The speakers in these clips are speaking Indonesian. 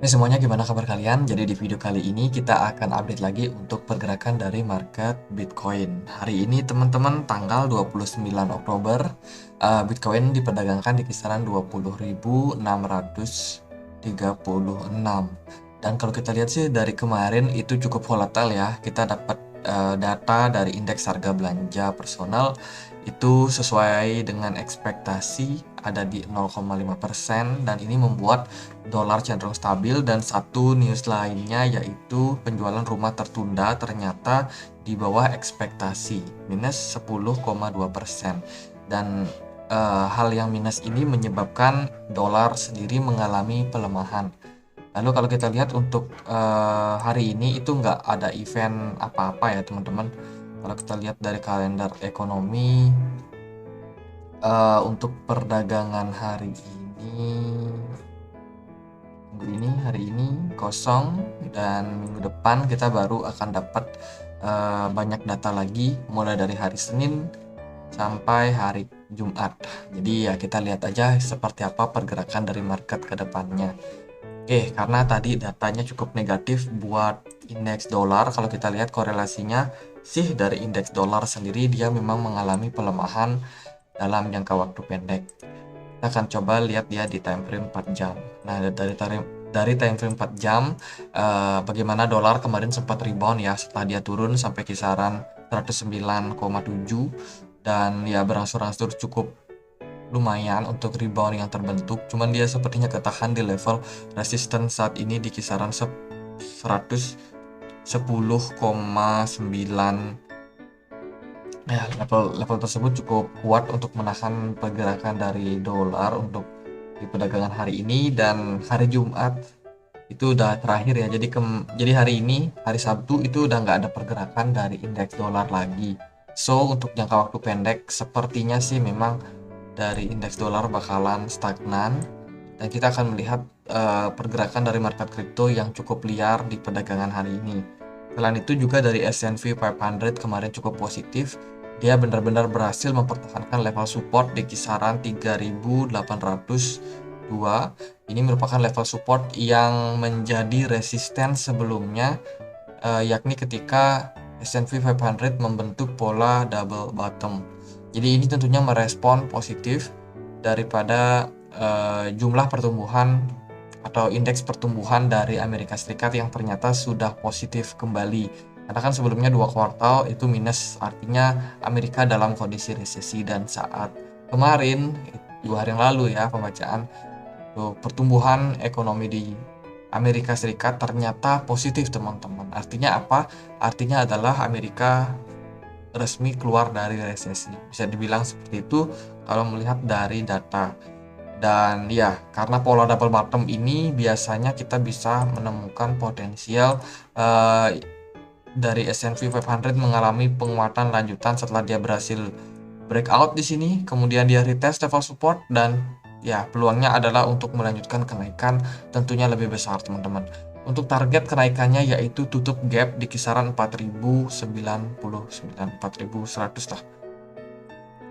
Semuanya gimana kabar kalian? Jadi di video kali ini kita akan update lagi untuk pergerakan dari market Bitcoin. Hari ini teman-teman tanggal 29 Oktober, Bitcoin diperdagangkan di kisaran 20.636. Dan kalau kita lihat sih dari kemarin itu cukup volatile ya. Kita dapat data dari indeks harga belanja personal itu sesuai dengan ekspektasi ada di 0,5% dan ini membuat dolar cenderung stabil. Dan satu news lainnya yaitu penjualan rumah tertunda ternyata di bawah ekspektasi minus 10,2%. Dan hal yang minus ini menyebabkan dolar sendiri mengalami pelemahan. Lalu kalau kita lihat untuk hari ini itu nggak ada event apa-apa ya teman-teman. Kalau kita lihat dari kalender ekonomi untuk perdagangan hari ini kosong, dan minggu depan kita baru akan dapat banyak data lagi mulai dari hari Senin sampai hari Jumat. Jadi ya kita lihat aja seperti apa pergerakan dari market ke depannya. Oke, karena tadi datanya cukup negatif buat indeks dolar, kalau kita lihat korelasinya sih dari indeks dolar sendiri dia memang mengalami pelemahan dalam jangka waktu pendek. Kita akan coba lihat dia di time frame 4 jam. Nah, dari time frame 4 jam, bagaimana dolar kemarin sempat rebound ya setelah dia turun sampai kisaran 109,7 dan ya berangsur-angsur cukup lumayan untuk rebound yang terbentuk. Cuman dia sepertinya ketahan di level resistance saat ini di kisaran 110,9. Ya, level tersebut cukup kuat untuk menahan pergerakan dari dolar untuk di perdagangan hari ini. Dan hari Jumat itu udah terakhir ya. Jadi hari ini, hari Sabtu itu udah nggak ada pergerakan dari indeks dolar lagi. So untuk jangka waktu pendek sepertinya sih memang dari indeks dolar bakalan stagnan, dan kita akan melihat pergerakan dari market kripto yang cukup liar di perdagangan hari ini. Selain itu juga dari S&P 500 kemarin cukup positif. Dia benar-benar berhasil mempertahankan level support di kisaran 3.802. Ini merupakan level support yang menjadi resisten sebelumnya, yakni ketika S&P 500 membentuk pola double bottom. Jadi ini tentunya merespon positif daripada jumlah pertumbuhan atau indeks pertumbuhan dari Amerika Serikat yang ternyata sudah positif kembali. Karena kan sebelumnya 2 kuartal itu minus, artinya Amerika dalam kondisi resesi. Dan saat kemarin, 2 hari yang lalu ya pembacaan, pertumbuhan ekonomi di Amerika Serikat ternyata positif teman-teman. Artinya apa? Artinya adalah Amerika resmi keluar dari resesi. Bisa dibilang seperti itu kalau melihat dari data. Dan ya, karena pola double bottom ini biasanya kita bisa menemukan potensial dari S&P 500 mengalami penguatan lanjutan setelah dia berhasil breakout di sini, kemudian dia retest level support, dan ya peluangnya adalah untuk melanjutkan kenaikan tentunya lebih besar teman-teman. Untuk target kenaikannya yaitu tutup gap di kisaran 4099, 4100 lah.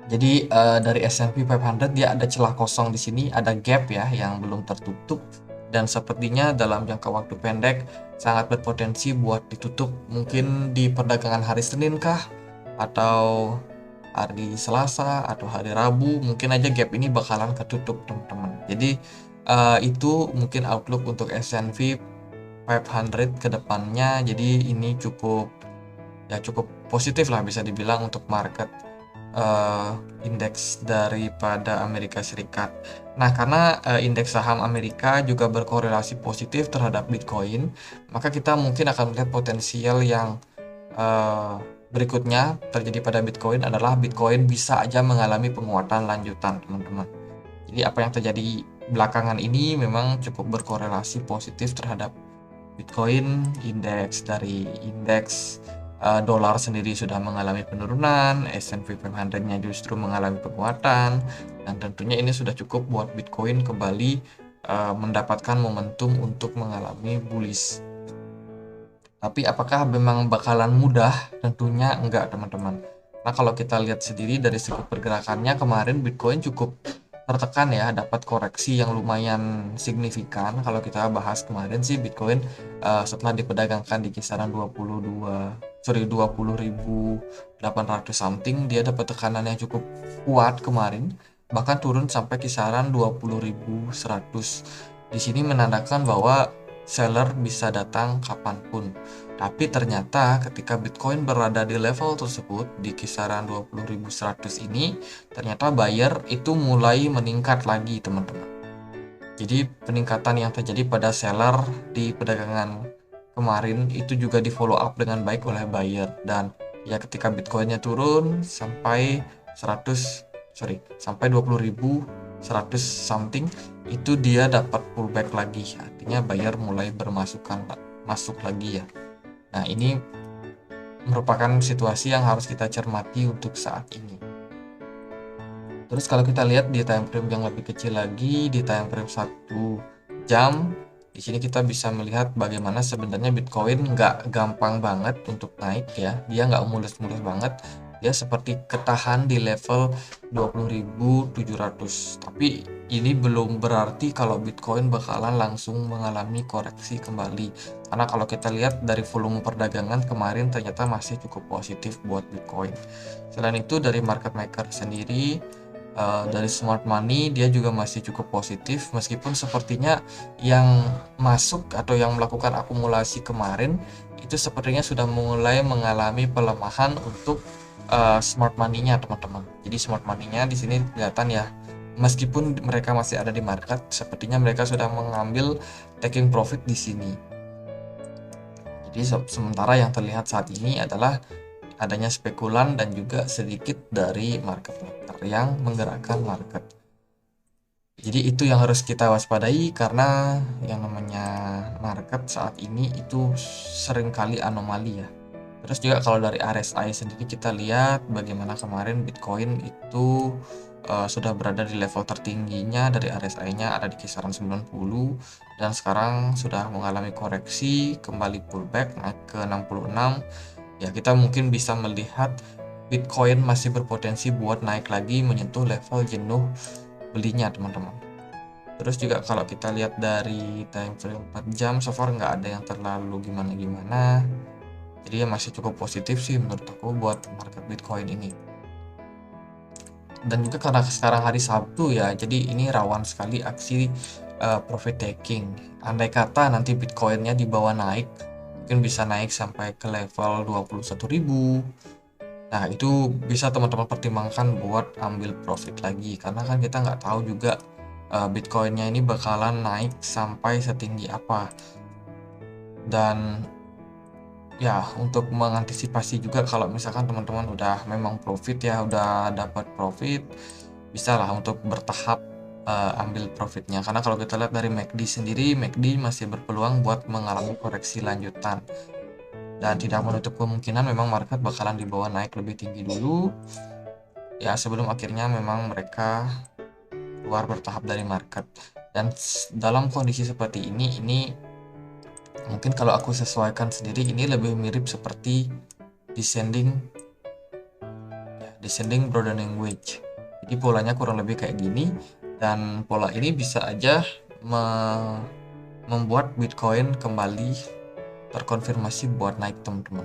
Jadi dari S&P 500 dia ada celah kosong di sini, ada gap ya yang belum tertutup, dan sepertinya dalam jangka waktu pendek sangat berpotensi buat ditutup mungkin di perdagangan hari Senin kah, atau hari Selasa atau hari Rabu. Mungkin aja gap ini bakalan ketutup teman-teman. Jadi itu mungkin outlook untuk S&P 500 ke depannya. Jadi ini cukup positif lah bisa dibilang untuk market indeks daripada Amerika Serikat. Nah, karena indeks saham Amerika juga berkorelasi positif terhadap Bitcoin, maka kita mungkin akan melihat potensial yang berikutnya terjadi pada Bitcoin adalah Bitcoin bisa aja mengalami penguatan lanjutan, teman-teman. Jadi apa yang terjadi belakangan ini memang cukup berkorelasi positif terhadap Bitcoin. Indeks dolar sendiri sudah mengalami penurunan, S&P 500-nya justru mengalami penguatan, dan tentunya ini sudah cukup buat Bitcoin kembali mendapatkan momentum untuk mengalami bullish. Tapi apakah memang bakalan mudah? Tentunya enggak teman-teman. Nah kalau kita lihat sendiri dari segi pergerakannya kemarin Bitcoin cukup tertekan ya, dapat koreksi yang lumayan signifikan. Kalau kita bahas kemarin sih Bitcoin setelah diperdagangkan di kisaran 20.800 something, dia dapat tekanan yang cukup kuat kemarin, bahkan turun sampai kisaran 20.100. Di sini menandakan bahwa seller bisa datang kapanpun. Tapi ternyata ketika Bitcoin berada di level tersebut di kisaran 20.100 ini, ternyata buyer itu mulai meningkat lagi, teman-teman. Jadi peningkatan yang terjadi pada seller di perdagangan kemarin itu juga di follow up dengan baik oleh buyer, dan ya ketika Bitcoinnya turun sampai 20.100 something, itu dia dapat pullback lagi, artinya buyer mulai masuk lagi ya. Nah, ini merupakan situasi yang harus kita cermati untuk saat ini. Terus kalau kita lihat di time frame yang lebih kecil lagi, di time frame 1 jam, di sini kita bisa melihat bagaimana sebenarnya Bitcoin nggak gampang banget untuk naik ya. Dia nggak mulus-mulus banget. Dia seperti ketahan di level 20.700. Tapi ini belum berarti kalau Bitcoin bakalan langsung mengalami koreksi kembali. Karena kalau kita lihat dari volume perdagangan kemarin ternyata masih cukup positif buat Bitcoin. Selain itu dari market maker sendiri, dari smart money dia juga masih cukup positif, meskipun sepertinya yang masuk atau yang melakukan akumulasi kemarin itu sepertinya sudah mulai mengalami pelemahan untuk smart money-nya, teman-teman. Jadi smart money-nya di sini kelihatan ya, meskipun mereka masih ada di market, sepertinya mereka sudah mengambil taking profit di sini. Jadi sementara yang terlihat saat ini adalah adanya spekulan dan juga sedikit dari market maker yang menggerakkan market. Jadi itu yang harus kita waspadai, karena yang namanya market saat ini itu seringkali anomali ya. Terus juga kalau dari RSI sendiri kita lihat bagaimana kemarin Bitcoin itu sudah berada di level tertingginya dari RSI-nya, ada di kisaran 90, dan sekarang sudah mengalami koreksi, kembali pullback naik ke 66. Ya, kita mungkin bisa melihat Bitcoin masih berpotensi buat naik lagi menyentuh level jenuh belinya, teman-teman. Terus juga kalau kita lihat dari time frame 4 jam, so far nggak ada yang terlalu gimana-gimana. Jadi ya masih cukup positif sih menurut aku buat market Bitcoin ini. Dan juga karena sekarang hari Sabtu ya, jadi ini rawan sekali aksi profit taking. Andai kata nanti Bitcoinnya dibawa naik, mungkin bisa naik sampai ke level 21.000. Nah, itu bisa teman-teman pertimbangkan buat ambil profit lagi, karena kan kita nggak tahu juga Bitcoinnya ini bakalan naik sampai setinggi apa. Dan ya, untuk mengantisipasi juga kalau misalkan teman-teman udah memang profit ya, udah dapat profit, bisa lah untuk bertahap ambil profitnya. Karena kalau kita lihat dari MACD sendiri, MACD masih berpeluang buat mengalami koreksi lanjutan. Dan tidak menutup kemungkinan memang market bakalan dibawa naik lebih tinggi dulu ya, sebelum akhirnya memang mereka keluar bertahap dari market. Dan dalam kondisi seperti ini mungkin kalau aku sesuaikan sendiri, ini lebih mirip seperti descending broadening wedge. Jadi polanya kurang lebih kayak gini, dan pola ini bisa aja membuat Bitcoin kembali terkonfirmasi buat naik, teman-teman.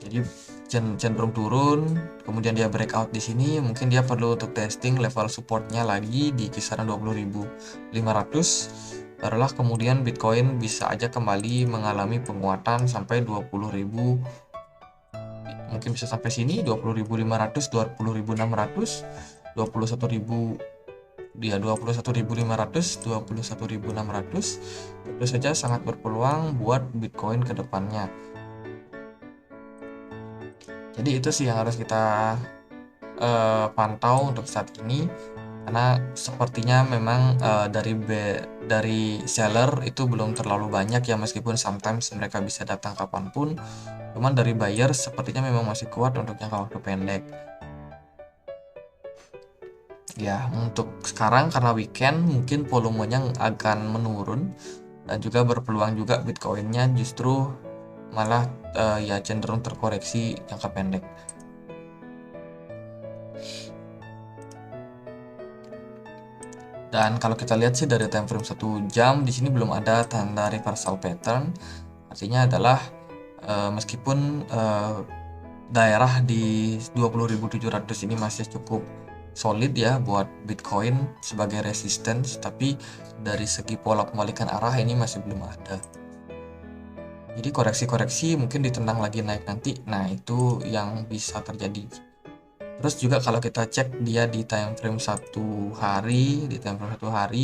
Jadi cenderung turun, kemudian dia breakout di sini, mungkin dia perlu untuk testing level supportnya lagi di kisaran 20.500, barulah kemudian Bitcoin bisa aja kembali mengalami penguatan sampai 20.000, mungkin bisa sampai sini 20.500, 20.600, 21.000, dia 21.500, 21.600, tentu saja sangat berpeluang buat Bitcoin ke depannya. Jadi itu sih yang harus kita pantau untuk saat ini, karena sepertinya memang dari seller itu belum terlalu banyak ya, meskipun sometimes mereka bisa datang kapanpun, cuman dari buyer sepertinya memang masih kuat untuk jangka waktu pendek. Ya, untuk sekarang karena weekend mungkin volumenya akan menurun, dan juga berpeluang juga Bitcoinnya justru malah ya cenderung terkoreksi jangka pendek. Dan kalau kita lihat sih dari time frame 1 jam di sini belum ada tanda reversal pattern. Artinya adalah meskipun daerah di 20.700 ini masih cukup solid ya buat Bitcoin sebagai resistance, tapi dari segi pola pembalikan arah ini masih belum ada. Jadi koreksi-koreksi mungkin ditendang lagi naik nanti. Nah, itu yang bisa terjadi. Terus juga kalau kita cek dia di time frame 1 hari,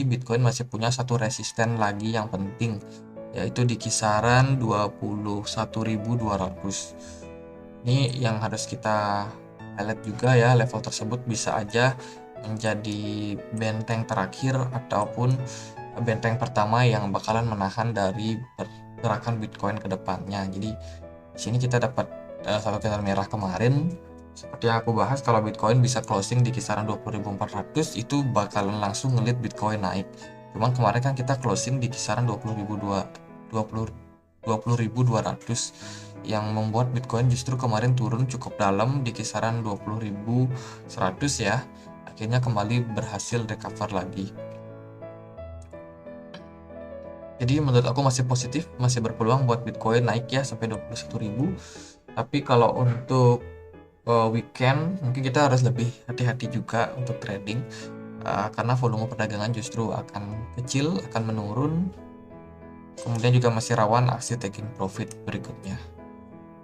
Bitcoin masih punya satu resisten lagi yang penting, yaitu di kisaran 21.200. Ini yang harus kita highlight juga ya, level tersebut bisa aja menjadi benteng terakhir ataupun benteng pertama yang bakalan menahan dari pergerakan Bitcoin ke depannya. Jadi di sini kita dapat satu candle merah kemarin. Seperti yang aku bahas, kalau Bitcoin bisa closing di kisaran 20.400 itu bakalan langsung ngelit Bitcoin naik. Cuman kemarin kan kita closing di kisaran 20.200 yang membuat Bitcoin justru kemarin turun cukup dalam di kisaran 20.100 ya. Akhirnya kembali berhasil recover lagi. Jadi menurut aku masih positif, masih berpeluang buat Bitcoin naik ya sampai 21.000. Tapi kalau untuk weekend mungkin kita harus lebih hati-hati juga untuk trading, karena volume perdagangan justru akan kecil, akan menurun. Kemudian juga masih rawan aksi taking profit berikutnya.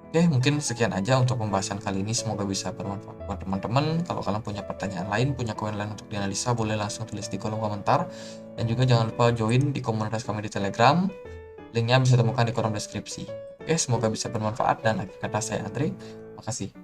Oke, mungkin sekian aja untuk pembahasan kali ini. Semoga bisa bermanfaat buat teman-teman. Kalau kalian punya pertanyaan lain, punya koin lain untuk dianalisa, boleh langsung tulis di kolom komentar. Dan juga jangan lupa join di komunitas kami di Telegram. Linknya bisa temukan di kolom deskripsi. Oke, semoga bisa bermanfaat dan akhir kata saya Andre. Makasih.